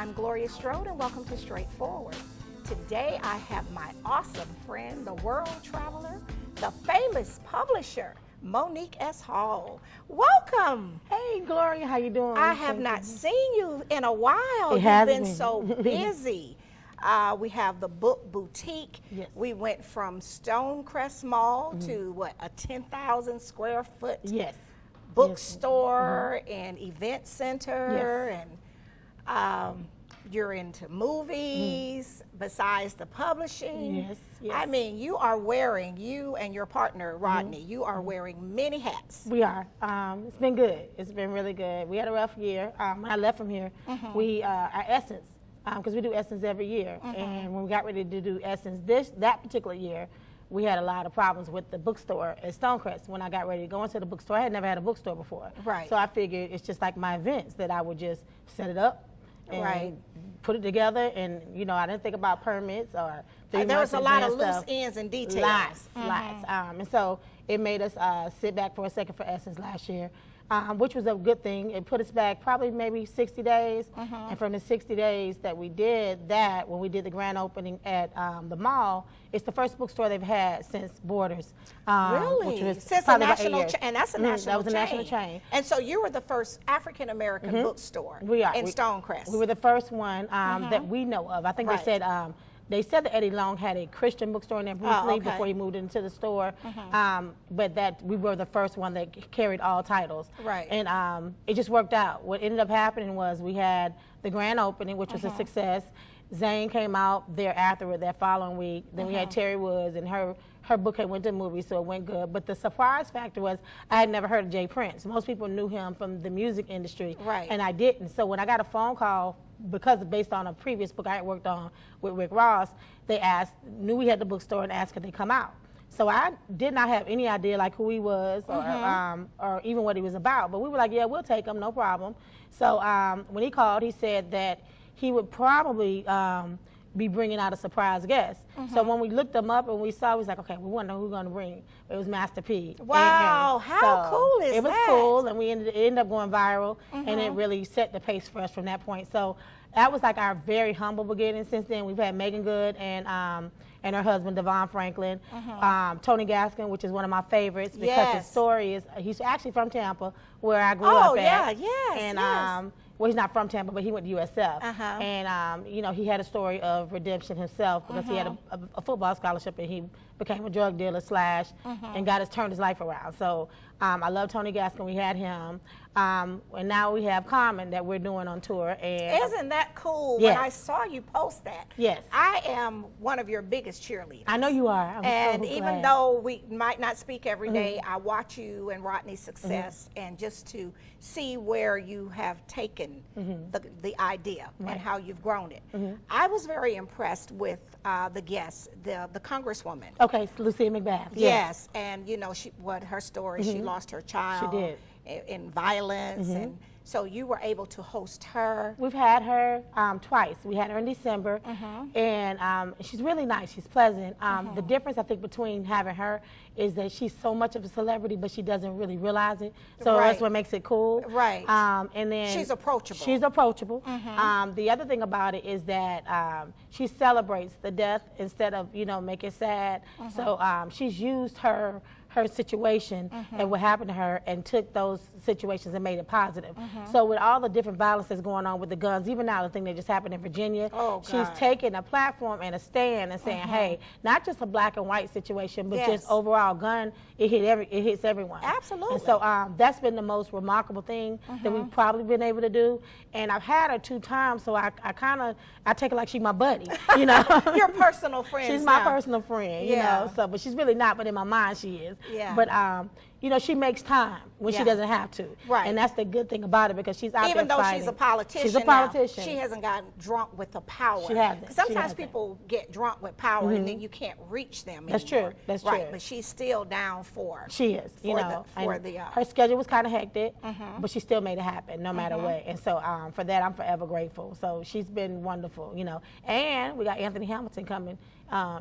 I'm Gloria Strode, and welcome to Straightforward. Today I have my awesome friend, the world traveler, the famous publisher, Monique S. Hall. Welcome. Hey, Gloria, how you doing? I have not seen you in a while. You've been so busy. We have the book boutique. Yes. We went from Stonecrest Mall to what, a 10,000 square foot bookstore and event center, and you're into movies besides the publishing. Yes, yes. I mean, you are wearing, you and your partner Rodney, you are wearing many hats. We are. It's been good. It's been really good. We had a rough year. When I left from here, we our Essence, because we do Essence every year, and when we got ready to do Essence that particular year, we had a lot of problems with the bookstore at Stonecrest. When I got ready to go into the bookstore, I had never had a bookstore before. Right. So I figured it's just like my events that I would just set it up and put it together, and I didn't think about permits or there was a lot of loose ends and details. Lots. And so it made us sit back for a second for Essence last year, which was a good thing. It put us back probably maybe 60 days, and from the 60 days that we did that, when we did the grand opening at the mall, it's the first bookstore they've had since Borders. Really? Which was since a national chain, and that's a national chain. That was a national chain. And so you were the first African-American bookstore in Stonecrest. We were the first one that we know of. I think they said that Eddie Long had a Christian bookstore in there briefly before he moved into the store, but that we were the first one that carried all titles. Right. And it just worked out. What ended up happening was we had the grand opening, which was a success. Zane came out thereafter that following week. Then we had Terry Woods, and her book had went to movies, so it went good. But the surprise factor was I had never heard of Jay Prince. Most people knew him from the music industry, and I didn't. So when I got a phone call, because based on a previous book I had worked on with Rick Ross, they knew we had the bookstore and asked could they come out. So I did not have any idea like who he was or even what he was about. But we were like, yeah, we'll take him, no problem. So when he called, he said that he would probably be bringing out a surprise guest. So when we looked them up and we saw, we was like, okay, we want to know who we're going to bring. It was Master P. Wow, how cool is that? It was cool, and it ended up going viral, and it really set the pace for us from that point. So that was like our very humble beginning. Since then, we've had Megan Good and her husband, Devon Franklin, Tony Gaskin, which is one of my favorites because his story is, he's actually from Tampa, where I grew up at. And well, he's not from Tampa, but he went to USF. And, he had a story of redemption himself because he had a football scholarship, and he became a drug dealer and turned his life around. So I love Tony Gaskin. We had him. And now we have Carmen that we're doing on tour. And isn't that cool? When I saw you post that, I am one of your biggest cheerleaders. I know you are. And even though we might not speak every day, I watch you and Rodney's success, and just to see where you have taken the idea and how you've grown it. I was very impressed with the guest, the Congresswoman. Okay, Lucia McBath. Yes, and her story, she lost her child. She did. In violence, and so you were able to host her. We've had her twice. We had her in December, and she's really nice. She's pleasant. The difference, I think, between having her is that she's so much of a celebrity, but she doesn't really realize it. So that's what makes it cool. Right. And then she's approachable. She's approachable. The other thing about it is that she celebrates the death instead of make it sad. So she's used her situation and what happened to her and took those situations and made it positive. So with all the different violence that's going on with the guns, even now the thing that just happened in Virginia, she's taking a platform and a stand and saying, hey, not just a black and white situation, but just overall gun, it hits everyone. Absolutely. And so that's been the most remarkable thing that we've probably been able to do. And I've had her 2 times, so I take her like she's my buddy, Your personal friend. She's my personal friend, you know. So, but she's really not, but in my mind she is. Yeah. But she makes time when she doesn't have to. Right. And that's the good thing about it, because she's out even there fighting. She's a politician. She's a politician. Now, she hasn't gotten drunk with the power. She hasn't. Sometimes people get drunk with power and then you can't reach them That's anymore. True. That's right. true. But she's still down for. She is. Her schedule was kind of hectic, but she still made it happen no matter what. And so for that, I'm forever grateful. So she's been wonderful, And we got Anthony Hamilton coming.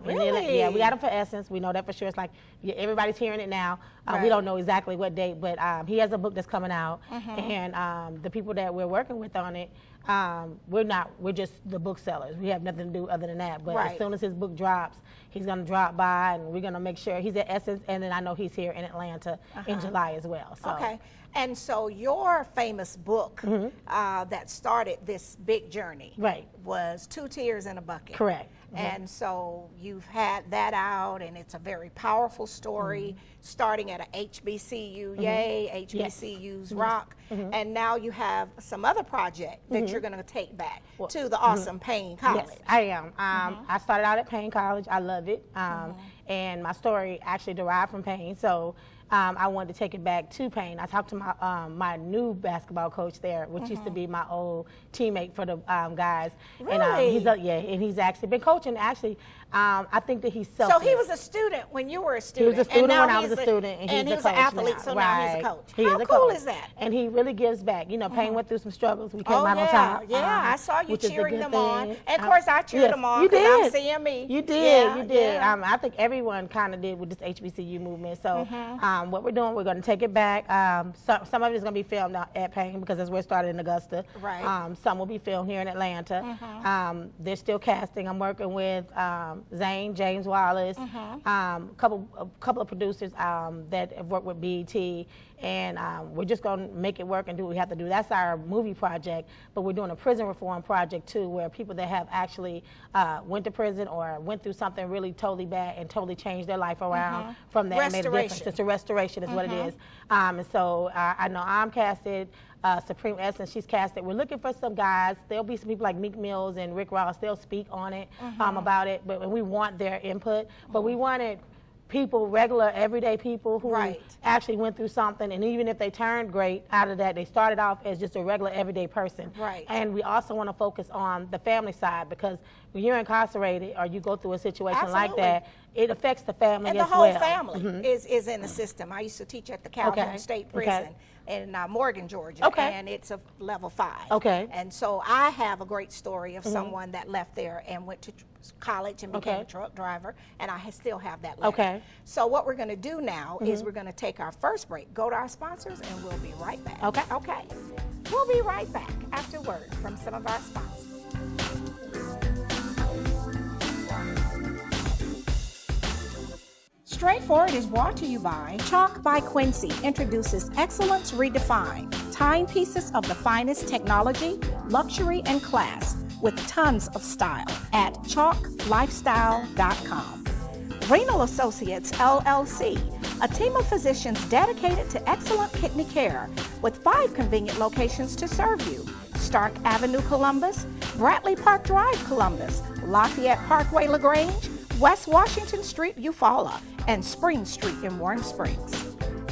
Really? Yeah, we got him for Essence. We know that for sure. It's like everybody's hearing it now. We don't know exactly what date, but he has a book that's coming out, and the people that we're working with on it, we're just the booksellers. We have nothing to do other than that. But Right. as soon as his book drops, he's going to drop by, and we're going to make sure he's at Essence, and then I know he's here in Atlanta in July as well. So. Okay. And so your famous book that started this big journey Right. was Two Tears in a Bucket. Correct. And so you've had that out, and it's a very powerful story, starting at a HBCU, yay, HBCUs rock, and now you have some other project that you're going to take back to the awesome Payne College. Yes, I am. I started out at Payne College. I love it. And my story actually derived from Payne. So I wanted to take it back to Payne. I talked to my new basketball coach there, which used to be my old teammate for the guys. Really? And he's actually been coaching. Actually, I think that he's selfless. So he was a student when you were a He student. was a student and now when I was he's a student, and he he's was a an coach athlete, now. so now he's a coach. He How is a cool coach. is that? And he really gives back. You know, Payne went through some struggles. We came out on yeah, top. yeah. I saw you which is the cheering good them on. thing. And of course, I cheered them on You because did. I'm seeing me. You did. Yeah, You did. yeah. I think everyone kind of did with this HBCU movement. So what we're doing, we're going to take it back. Some of it is going to be filmed at Payne because that's where it started in Augusta. Right. Some will be filmed here in Atlanta. They're still casting. I'm working with Zane, James Wallace, a couple of producers that have worked with BET, and we're just going to make it work and do what we have to do. That's our movie project, but we're doing a prison reform project too, where people that have actually went to prison or went through something really totally bad and totally changed their life around from that and made a difference. It's a restoration is what it is. And so I know I'm casted. Supreme Essence, she's casted. We're looking for some guys. There'll be some people like Meek Mills and Rick Ross. They'll speak on it, about it, but we want their input. But we wanted people, regular, everyday people who actually went through something, and even if they turned great out of that, they started off as just a regular, everyday person. Right. And we also want to focus on the family side, because when you're incarcerated or you go through a situation like that, it affects the family as well. And the whole family is in the system. I used to teach at the Calhoun State Prison in Morgan, Georgia, and it's a level 5. And so I have a great story of someone that left there and went to college and became a truck driver, and I still have that letter. So what we're going to do now is we're going to take our first break, go to our sponsors, and we'll be right back. Okay. We'll be right back after word from some of our sponsors. Straightforward is brought to you by Chalk by Quincy introduces Excellence Redefined, timepieces of the finest technology, luxury, and class with tons of style at chalklifestyle.com. Renal Associates LLC, a team of physicians dedicated to excellent kidney care with 5 convenient locations to serve you: Stark Avenue, Columbus; Bradley Park Drive, Columbus; Lafayette Parkway, LaGrange; West Washington Street, Eufaula; and Spring Street in Warm Springs.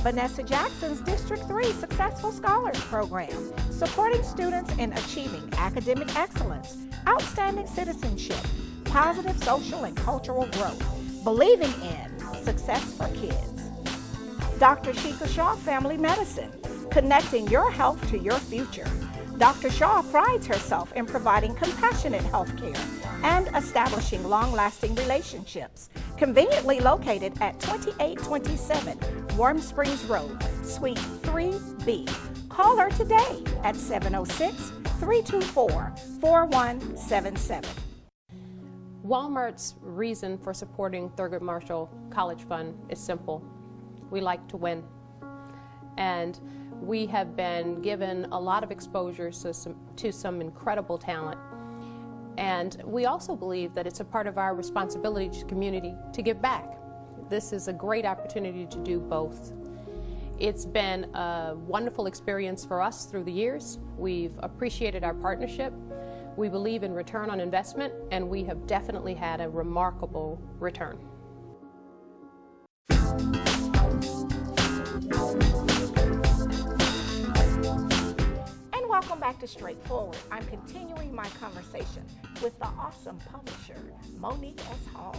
Vanessa Jackson's District 3 Successful Scholars Program, supporting students in achieving academic excellence, outstanding citizenship, positive social and cultural growth, believing in success for kids. Dr. Sheikha Shaw Family Medicine, connecting your health to your future. Dr. Shaw prides herself in providing compassionate health care and establishing long-lasting relationships. Conveniently located at 2827 Warm Springs Road, Suite 3B. Call her today at 706-324-4177. Walmart's reason for supporting Thurgood Marshall College Fund is simple. We like to win. And we have been given a lot of exposure to some incredible talent. And we also believe that it's a part of our responsibility to the community to give back. This is a great opportunity to do both. It's been a wonderful experience for us through the years. We've appreciated our partnership. We believe in return on investment, and we have definitely had a remarkable return. Welcome back to Straightforward. I'm continuing my conversation with the awesome publisher, Monique S. Hall.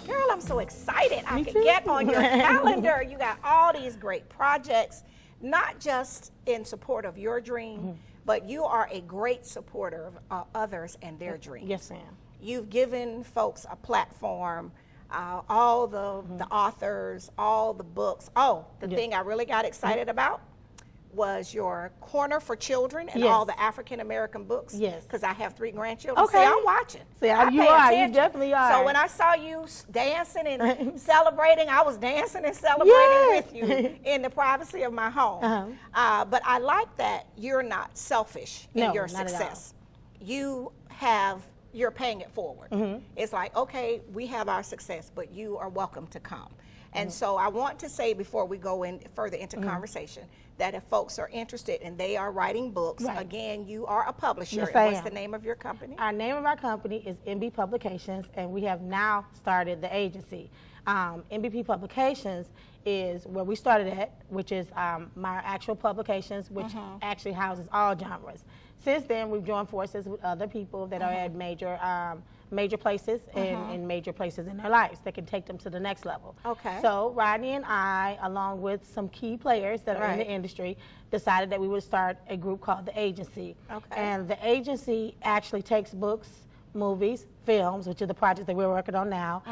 Girl, I'm so excited I could get on your calendar. You got all these great projects, not just in support of your dream, but you are a great supporter of others and their dreams. Yes, ma'am. You've given folks a platform, all the authors, all the books. Oh, the thing I really got excited about, was your corner for children and Yes. all the African American books. Yes. Because I have 3 grandchildren. Okay. See, I'm watching. See, I you pay are. attention. You definitely are. So when I saw you dancing and celebrating, I was dancing and celebrating with you in the privacy of my home. But I like that you're not selfish in No, your not at all. success. You're paying it forward. It's like, okay, we have our success, but you are welcome to come. And so I want to say before we go in further into conversation that if folks are interested and they are writing books, Right. again, you are a publisher. Yes, And I what's am. the name of your company? Our name of our company is MB Publications, and we have now started the agency. MBP Publications is where we started at, which is my actual publications, which actually houses all genres. Since then, we've joined forces with other people that are at major places and major places in their lives that can take them to the next level. Okay. So Rodney and I, along with some key players that are in the industry, decided that we would start a group called the Agency. Okay. And the Agency actually takes books, movies, films, which are the projects that we're working on now,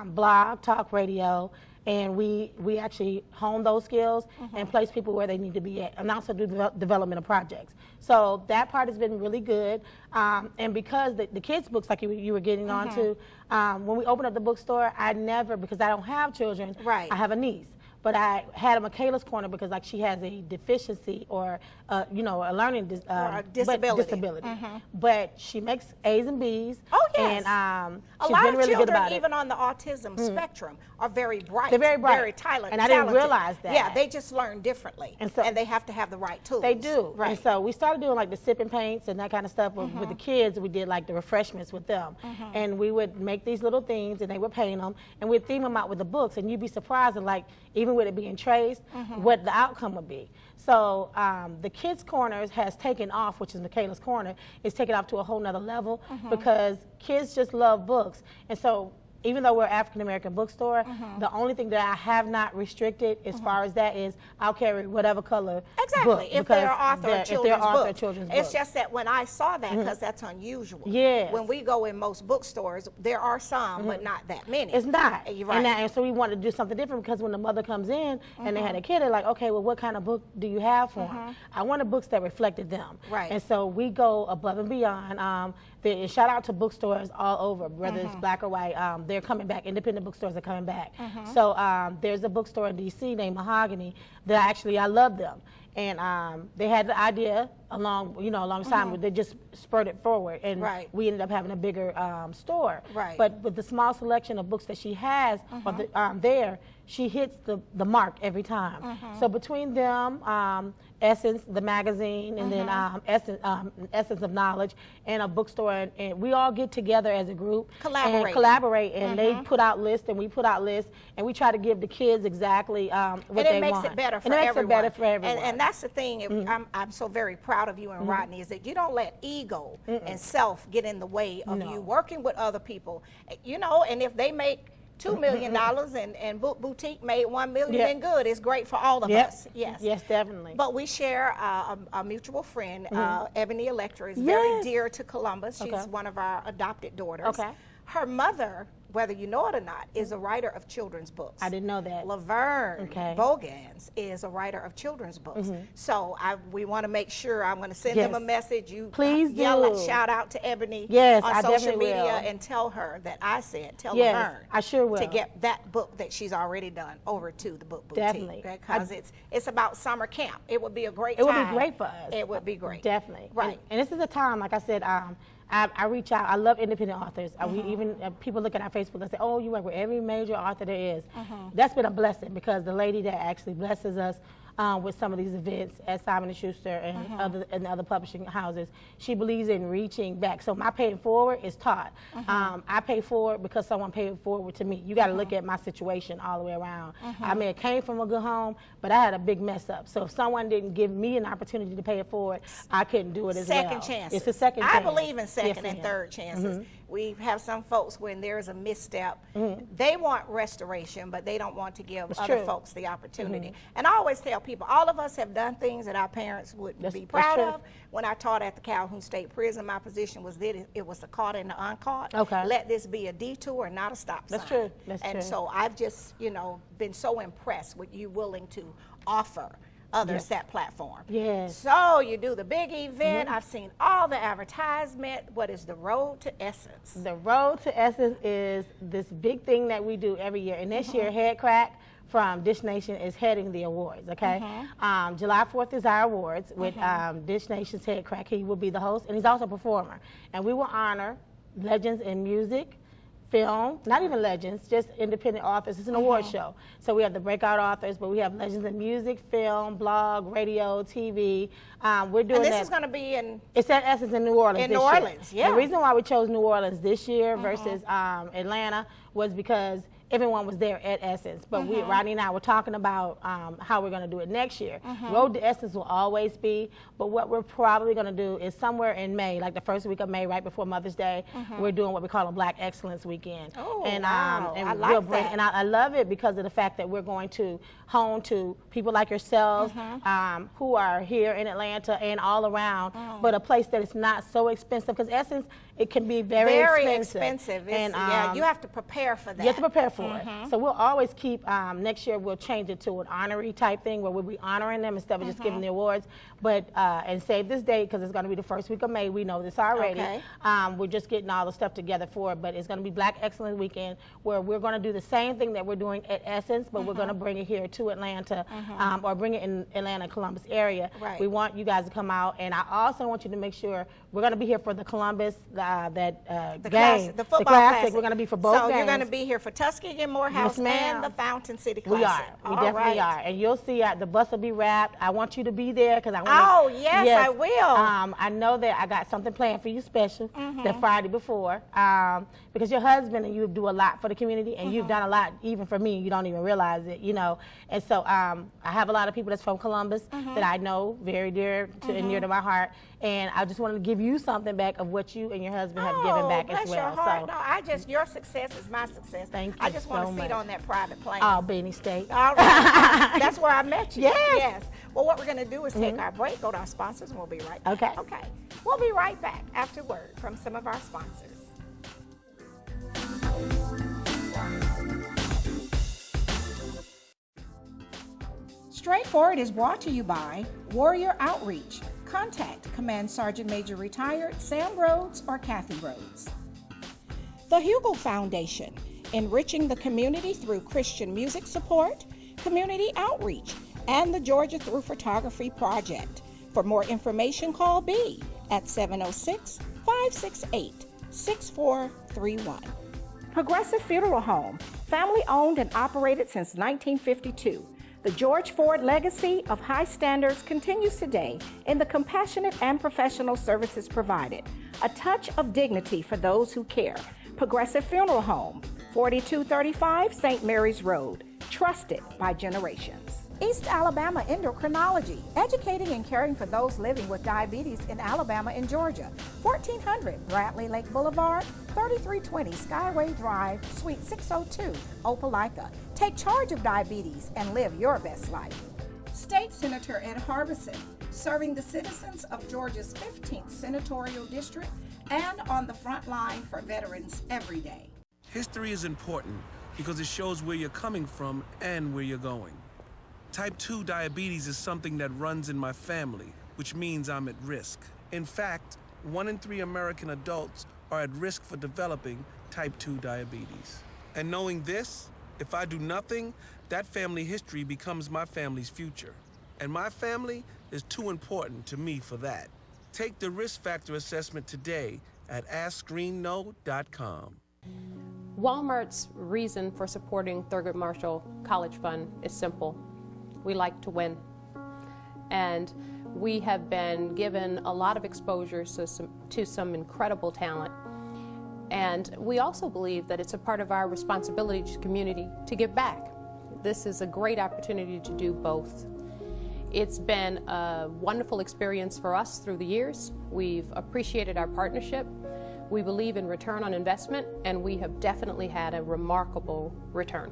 blog, talk radio, and we actually hone those skills and place people where they need to be at, and also do development of projects. So that part has been really good. And because the kids' books, like you were getting on to, when we opened up the bookstore, I never, because I don't have children, Right. I have a niece. But I had a Michaela's Corner because like she has a deficiency or a learning a disability. But she makes A's and B's. Oh, yes. And A she's lot been of really good children, about it. even on the autism spectrum, are very bright. They're very bright. Very talented. And I didn't realize that. Yeah, they just learn differently. And so- they have to have the right tools. They do. Right. And so we started doing like the sipping paints and that kind of stuff with the kids. We did like the refreshments with them. And we would make these little themes and they would paint them and we'd theme them out with the books. And you'd be surprised, and like even with it being traced, what the outcome would be. So the Kids Corners has taken off, which is Michaela's Corner, is taken off to a whole nother level because kids just love books. And so even though we're an African-American bookstore, the only thing that I have not restricted as far as that is I'll carry whatever color Exactly. book, If they're author of children's children's books. It's books. just that when I saw that, because that's unusual. Yes. When we go in most bookstores, there are some, but not that many. It's not. You're right. And so we wanted to do something different because when the mother comes in and they had a kid, they're like, okay, well, what kind of book do you have for them? I wanted books that reflected them. Right. And so we go above and beyond. Shout out to bookstores all over, whether it's black or white. They're coming back. Independent bookstores are coming back. So there's a bookstore in D.C. named Mahogany that I love them. And they had the idea alongside, they just spurred it forward, and we ended up having a bigger store. Right. But with the small selection of books that she has, she hits the mark every time. So between them, Essence, the magazine, and then Essence of Knowledge, and a bookstore, and we all get together as a group, collaborate, and they put out lists, and we put out lists, and we try to give the kids exactly what they want. And it makes it better for everyone. And that's the thing. I'm so very proud of you and Rodney, is that you don't let ego and self get in the way of you working with other people. And if they make $2 million and Book Boutique made $1 million, then good. It's great for all of us. Yes, definitely. But we share a mutual friend, Ebony Electra, is very dear to Columbus. She's one of our adopted daughters. Her mother, whether you know it or not, is a writer of children's books. I didn't know that. Laverne Bogans is a writer of children's books. So we want to make sure, I'm going to send them a message. You please shout out to Ebony on social media and tell her that I said, tell Laverne. I sure will. To get that book that she's already done over to the Book Boutique. Definitely. Because it's about summer camp. It would be a great time. It would be great for us. It would be great. Definitely. Right. And this is a time, like I said, I reach out. I love independent authors. We even people look at our Facebook and say, "Oh, you work with every major author there is." That's been a blessing because the lady that actually blesses us with some of these events at Simon & Schuster and other publishing houses, she believes in reaching back. So my paying forward is taught. I pay forward because someone paid forward to me. You got to look at my situation all the way around. I may have came from a good home, but I had a big mess up. So if someone didn't give me an opportunity to pay it forward, I couldn't do it as well. Second chances. It's a second chance. I believe in second and third chances. We have some folks when there's a misstep, they want restoration, but they don't want to give other folks the opportunity. And I always tell people, all of us have done things that our parents wouldn't be proud of. When I taught at the Calhoun State Prison, my position was that it was the caught and the uncaught. Let this be a detour, not a stop sign. That's true. And so I've just, been so impressed with you willing to offer others that platform. Yes. So you do the big event. I've seen all the advertisement. What is the Road to Essence? The Road to Essence is this big thing that we do every year. And this year, Head Crack from Dish Nation is heading the awards, okay? July 4th is our awards with Dish Nation's Head Crack. He will be the host, and he's also a performer. And we will honor legends in music, film, not even legends, just independent authors. It's an award show. So we have the breakout authors, but we have legends in music, film, blog, radio, TV. We're doing and this is going to be in... It's at Essence in New Orleans New Orleans, yeah. The reason why we chose New Orleans this year versus Atlanta was because everyone was there at Essence. But Rodney and I were talking about how we're going to do it next year. Road to Essence will always be, but what we're probably going to do is somewhere in May, like the first week of May, right before Mother's Day, we're doing what we call a Black Excellence Weekend. Oh, and, wow. and I like that. And I love it because of the fact that we're going to hone to people like yourselves who are here in Atlanta and all around, but a place that is not so expensive, because Essence, it can be very expensive. And yeah, you have to prepare for that. You have to prepare for it. So we'll always keep, next year we'll change it to an honorary type thing where we'll be honoring them instead of just giving the awards. But, and save this date because it's going to be the first week of May. We know this already. Okay. We're just getting all the stuff together for it. But it's going to be Black Excellence Weekend where we're going to do the same thing that we're doing at Essence, but we're going to bring it here to Atlanta or bring it in Atlanta, Columbus area. Right. We want you guys to come out. And I also want you to make sure we're going to be here for the Columbus, the game. the football classic. We're going to be for both games. So you're going to be here for Tuskegee Morehouse and the Fountain City Classic. We definitely are. And you'll see the bus will be wrapped. I want you to be there because I want Oh, yes, I will. I know that I got something planned for you special the Friday before because your husband and you do a lot for the community and you've done a lot even for me. You don't even realize it, you know. And so I have a lot of people that's from Columbus that I know very dear to and near to my heart. And I just wanted to give you something back of what you and your husband have given back as well. Your heart. So no, your success is my success. Thank you. I just want so to sit much. on that private plane. Oh, Benny State. All right. That's where I met you. Yes. Well, what we're going to do is take our break, go to our sponsors, and we'll be right back. Okay. Okay. We'll be right back after word from some of our sponsors. Straightforward is brought to you by Warrior Outreach. Contact Command Sergeant Major Retired Sam Rhodes or Kathy Rhodes. The Hugel Foundation, enriching the community through Christian music support, community outreach, and the Georgia Through Photography Project. For more information, call B at 706-568-6431. Progressive Funeral Home, family owned and operated since 1952. The George Ford legacy of high standards continues today in the compassionate and professional services provided. A touch of dignity for those who care. Progressive Funeral Home, 4235 St. Mary's Road. Trusted by generations. East Alabama Endocrinology, educating and caring for those living with diabetes in Alabama and Georgia. 1400 Bradley Lake Boulevard, 3320 Skyway Drive, Suite 602, Opelika. Take charge of diabetes and live your best life. State Senator Ed Harbison, serving the citizens of Georgia's 15th Senatorial District and on the front line for veterans every day. History is important because it shows where you're coming from and where you're going. Type 2 diabetes is something that runs in my family, which means I'm at risk. In fact, 1 in 3 American adults are at risk for developing type 2 diabetes. And knowing this, if I do nothing, that family history becomes my family's future. And my family is too important to me for that. Take the risk factor assessment today at AskScreenKnow.com. Walmart's reason for supporting Thurgood Marshall College Fund is simple. We like to win. And we have been given a lot of exposure to some incredible talent. And we also believe that it's a part of our responsibility to the community to give back. This is a great opportunity to do both. It's been a wonderful experience for us through the years. We've appreciated our partnership. We believe in return on investment, and we have definitely had a remarkable return.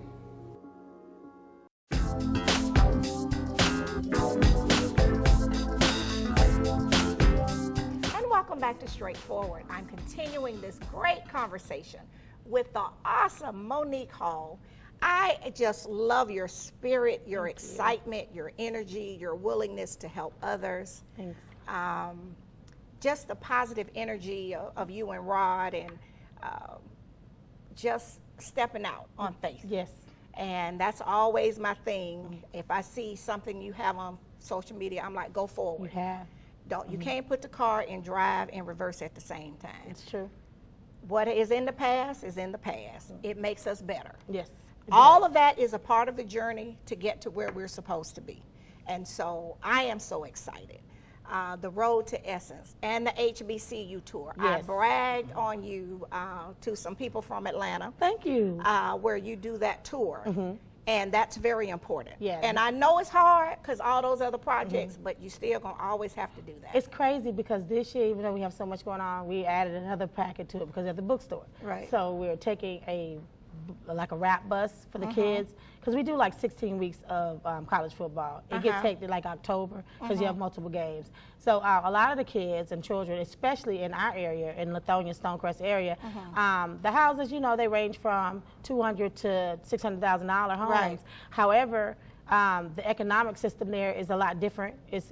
Welcome back to Straightforward. I'm continuing this great conversation with the awesome Monique Hall. I just love your spirit, your excitement, your energy, your willingness to help others. Thanks. Just the positive energy of you and Rod, and just stepping out on faith. Yes. And that's always my thing. If I see something you have on social media, I'm like, go forward. You have. You can't put the car in drive and reverse at the same time. It's true. What is in the past is in the past. It makes us better. Yes. All of that is a part of the journey to get to where we're supposed to be. And so I am so excited. The Road to Essence and the HBCU tour. Yes. I bragged on you to some people from Atlanta. Thank you. Where you do that tour. And that's very important. Yeah. And I know it's hard because all those other projects, but you still gonna always have to do that. It's crazy because this year, even though we have so much going on, we added another packet to it because of the bookstore. Right. So we're taking a wrap bus for the kids, because we do like 16 weeks of college football. It gets hectic like October because you have multiple games. So a lot of the kids and children, especially in our area, in Lithonia, Stonecrest area, the houses, you know, they range from $200,000 to $600,000 homes. Right. However, the economic system there is a lot different. It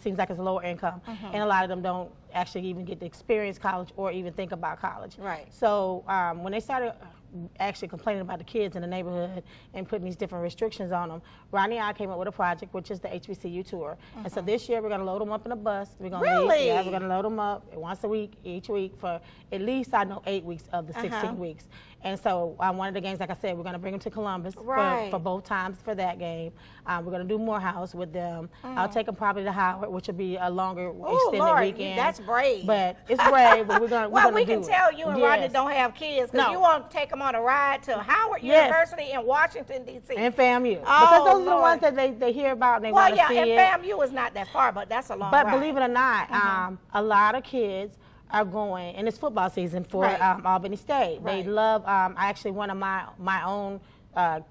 seems like it's lower income, and a lot of them don't actually even get to experience college or even think about college. Right. So when they started actually complaining about the kids in the neighborhood and putting these different restrictions on them, Ronnie and I came up with a project, which is the HBCU tour. And so this year we're going to load them up in a bus. We're going to Really? we're going to load them up once a week, each week, for at least, I know, 8 weeks of the 16 weeks. And so one of the games, like I said, we're going to bring them to Columbus for both times for that game. We're going to do Morehouse with them. I'll take them probably to Howard, which will be a longer extended weekend. That's brave. But it's brave, but we're going to well, we can tell you and Rodney don't have kids because you want to take them on a ride to Howard University in Washington, D.C. And FAMU. Oh, because those are the ones that they hear about and they want to see it. and FAMU is not that far, but that's a long ride. But believe it or not, a lot of kids are going, and it's football season for Albany State. They love, actually one of my own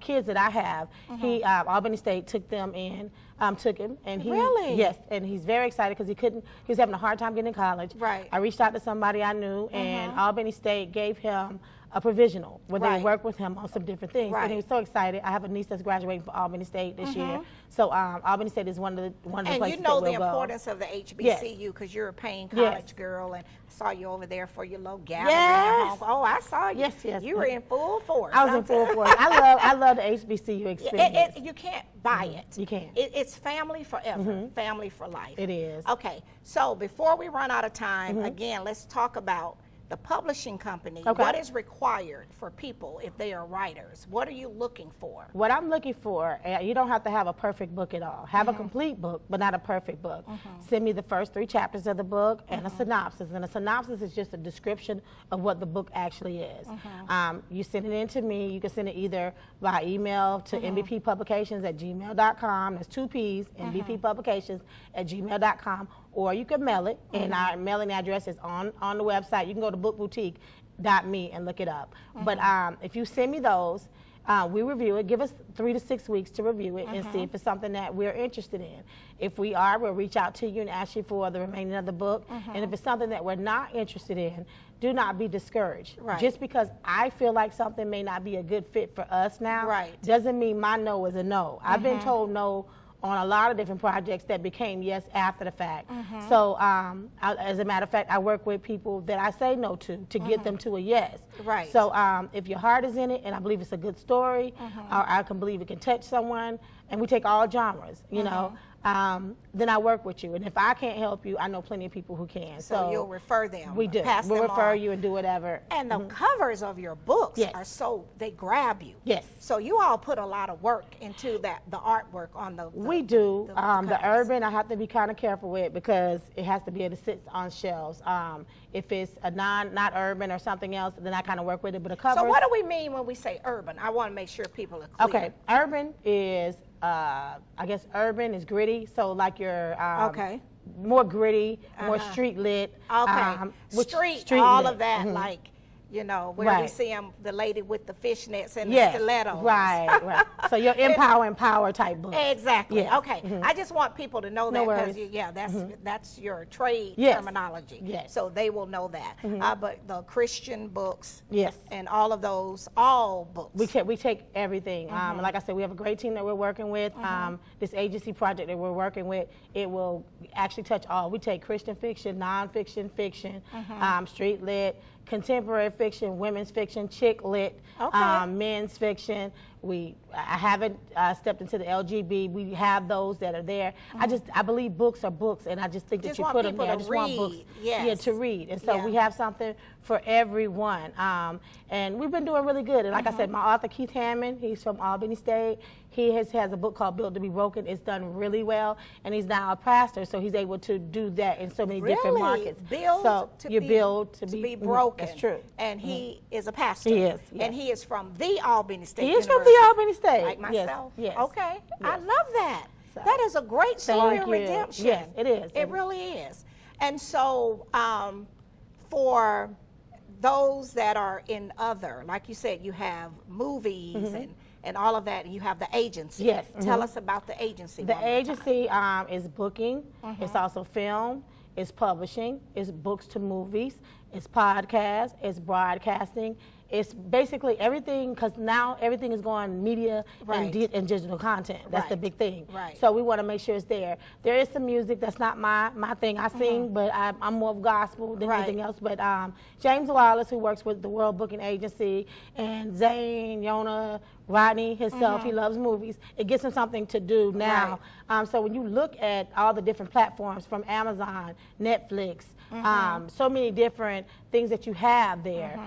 kids that I have, he Albany State took them in, took him, and he yes, and he's very excited because he was having a hard time getting in college. Right. I reached out to somebody I knew, and Albany State gave him a provisional where they work with him on some different things, and he was so excited. I have a niece that's graduating from Albany State this year, so Albany State is one of the places and you know that the we'll importance of the HBCU because you're a paying college girl, and I saw you over there for your little gathering. Oh, I saw you. Yes. You were in full force. I was in full force. I love the HBCU experience. You can't buy it. You can't. It's family forever, family for life. It is. Okay, so before we run out of time, again, let's talk about the publishing company. What is required for people if they are writers? What are you looking for? What I'm looking for, you don't have to have a perfect book at all. Have a complete book, but not a perfect book. Send me the first 3 chapters of the book and a synopsis. And a synopsis is just a description of what the book actually is. You send it in to me. You can send it either by email to MBP Publications at gmail.com. That's 2 P's, MBP Publications at gmail.com. Or you can mail it, and our mailing address is on the website. You can go to bookboutique.me and look it up. But if you send me those, we review it. Give us 3 to 6 weeks to review it and see if it's something that we're interested in. If we are, we'll reach out to you and ask you for the remaining of the book. And if it's something that we're not interested in, do not be discouraged. Just because I feel like something may not be a good fit for us now, doesn't mean my no is a no. I've been told no on a lot of different projects that became yes after the fact. So as a matter of fact, I work with people that I say no to get them to a yes. So if your heart is in it, and I believe it's a good story, or I can believe it can touch someone, and we take all genres, you know, then I work with you. And if I can't help you, I know plenty of people who can. So you'll refer them. We do. We'll refer you and do whatever. And the covers of your books are so, they grab you. Yes. So you all put a lot of work into the artwork on the We do. The urban, I have to be kind of careful with because it has to be able to sit on shelves. If it's a not urban or something else, then I kind of work with it. But a cover. So what do we mean when we say urban? I want to make sure people are clear. Okay. Urban is, I guess urban is gritty. So like your more gritty, more street lit. Street, all lit. of that, like, You know, where we Right. see the lady with the fishnets and the Yes, stilettos. right. So your empowering power type book. Exactly. Yes. Okay. I just want people to know No that because worries. that's your trade Yes. terminology. Yes. So they will know that. But the Christian books. Yes. And all of those, all books. We take everything. Like I said, we have a great team that we're working with. This agency project that we're working with, it will actually touch all. We take Christian fiction, nonfiction, fiction, street lit, contemporary fiction, women's fiction, chick lit, men's fiction. I haven't stepped into the LGB. We have those that are there. I believe books are books, and I just think that you put them there. I just want books, to read. And so we have something for everyone. And we've been doing really good. And like I said, my author Keith Hammond, he's from Albany State. He has a book called Built to be Broken. It's done really well, and he's now a pastor, so he's able to do that in so many different markets. Built to be broken. That's true. And he is a pastor. He is, and he is from the Albany State. He is from the Albany State, like myself. Yes. Okay, Yes. I love that. So, that is a great story of redemption. Yes, it is. It really is. And so, for those that are in other, like you said, you have movies and all of that, and you have the agency. Yes. Tell us about the agency. The agency is booking. It's also film. It's publishing. It's books to movies. It's podcasts. It's broadcasting. It's basically everything, because now everything is going media and digital content. That's the big thing. Right. So we want to make sure it's there. There is some music. That's not my thing. I sing, but I'm more of gospel than anything else. But James Wallace, who works with the World Booking Agency, and Zane, Yona, Rodney himself, he loves movies. It gives him something to do now. So when you look at all the different platforms from Amazon, Netflix, so many different things that you have there,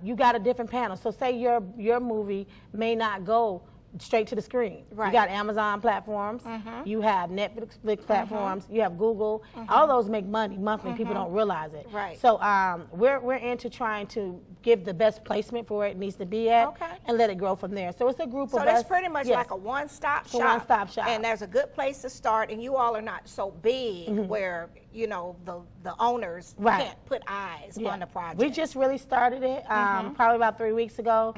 you got a different panel. So say your movie may not go straight to the screen. You got Amazon platforms, you have Netflix platforms, you have Google. All those make money monthly. People don't realize it. So we're into trying to give the best placement for where it needs to be at, and let it grow from there. So it's a group of us. So that's pretty much like a one-stop shop. One-stop shop. And there's a good place to start, and you all are not so big where, you know, the owners can't put eyes on the project. We just really started it probably about 3 weeks ago.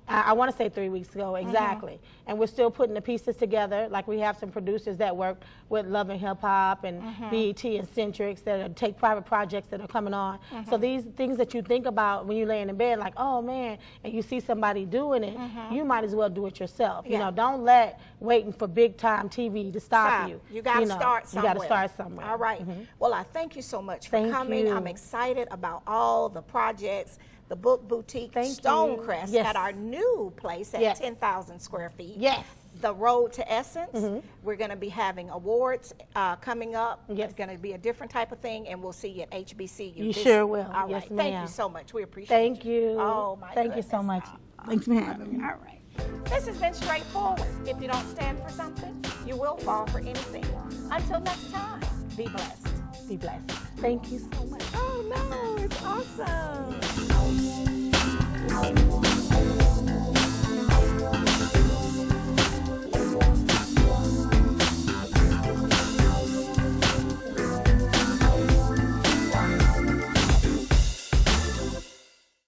I want to say 3 weeks ago exactly. And we're still putting the pieces together. Like, we have some producers that work with Love and Hip Hop and BET and Centrix that take private projects that are coming on. So these things that you think about when you're laying in bed, like, oh man, and you see somebody doing it, you might as well do it yourself. You know, don't let waiting for big time TV to stop you. You got to start somewhere. You got to start somewhere. All right. Well, I thank you so much for coming. I'm excited about all the projects. The Book Boutique Stonecrest at our new place at 10,000 square feet. The Road to Essence. We're going to be having awards coming up. It's going to be a different type of thing, and we'll see you at HBCU. You sure will. All right. Thank you so much. We appreciate it. Thank you. Oh, my Thank you so much. Thanks for having me. All right. This has been Straightforward. If you don't stand for something, you will fall for anything. Until next time, be blessed. Be blessed. Thank you so much. Oh, no. It's awesome.